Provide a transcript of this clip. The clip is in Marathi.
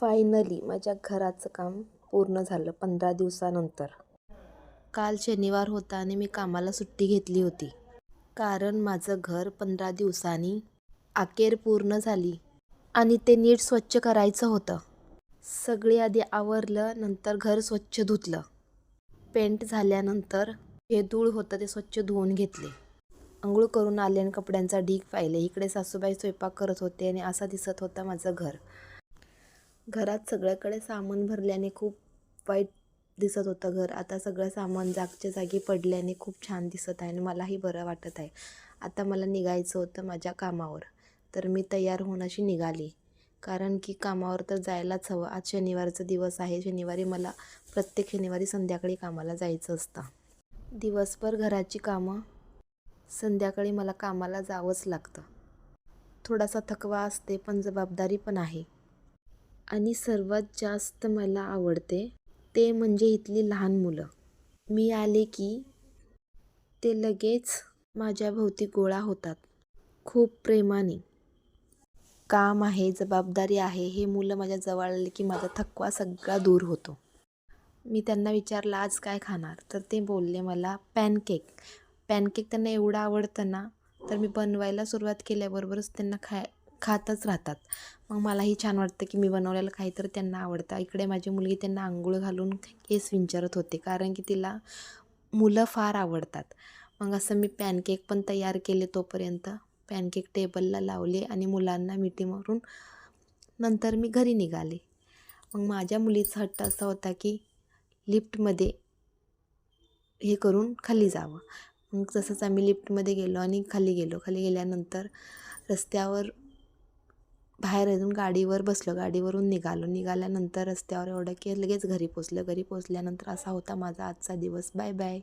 फायनली माझ्या घराचं काम पूर्ण झालं 15 दिवसानंतर. काल शनिवार होता आणि मी कामाला सुट्टी घेतली होती. कारण माझं घर 15 दिवसांनी अखेर पूर्ण झाली आणि ते नीट स्वच्छ करायचं होतं. सगळे आधी आवरलं, नंतर घर स्वच्छ धुतलं. पेंट झाल्यानंतर जे धूळ होतं ते स्वच्छ धुवून घेतले. अंघोळ करून आले आणि कपड्यांचा ढीग पाहिले. इकडे सासूबाई स्वयंपाक करत होते आणि असं दिसत होतं माझं घर. घरात सगळ्याकडे सामान भरल्याने खूप वाईट दिसत होतं घर. आता सगळं सामान जागच्या जागी पडल्याने खूप छान दिसत आहे आणि मलाही बरं वाटत आहे. आता मला निघायचं होतं माझ्या कामावर, तर मी तयार होऊन अशी निघाली. कारण की कामावर तर जायलाच हवं. आज शनिवारचा दिवस आहे. शनिवारी मला प्रत्येक शनिवारी संध्याकाळी कामाला जायचं असतं. दिवसभर घराची कामं, संध्याकाळी मला कामाला जावंच लागतं. थोडासा थकवा असते, पण जबाबदारी पण आहे. आणि सर्वात जास्त मला आवडते ते म्हणजे इथली लहान मुलं. मी आले की ते लगेच माझ्या भोवती गोळा होतात. खूप प्रेमाने. काम आहे, जबाबदारी आहे, हे मुलं माझ्या जवळ आले की माझा थकवा सगळा दूर होतो. मी त्यांना विचारलं, आज काय खाणार? तर ते बोलले मला पॅनकेक. पॅनकेक त्यांना एवढं आवडतं ना, तर मी बनवायला सुरुवात केल्याबरोबरच त्यांना खातच राहतात. मग मलाही छान वाटतं की मी बनवलेलं काहीतरी त्यांना आवडतं. इकडे माझी मुलगी त्यांना अंघोळ घालून केस विंचरत होते, कारण की तिला मुलं फार आवडतात. मग असं मी पॅनकेक पण तयार केले. तोपर्यंत पॅनकेक टेबलला लावले आणि मुलांना मिठी मारून नंतर मी घरी निघाले. मग माझ्या मुलीचा हट्ट असा होता की लिफ्टमध्ये हे करून खाली जावं. मग तसंच आम्ही लिफ्टमध्ये गेलो आणि खाली गेलो. खाली गेल्यानंतर रस्त्यावर बाहेर येऊन गाडीवर बसलो. गाडीवरून निघाल्यानंतर रस्त्यावर एवढं की लगेच घरी पोचलं. घरी पोचल्यानंतर असा होता माझा आजचा दिवस. Bye bye.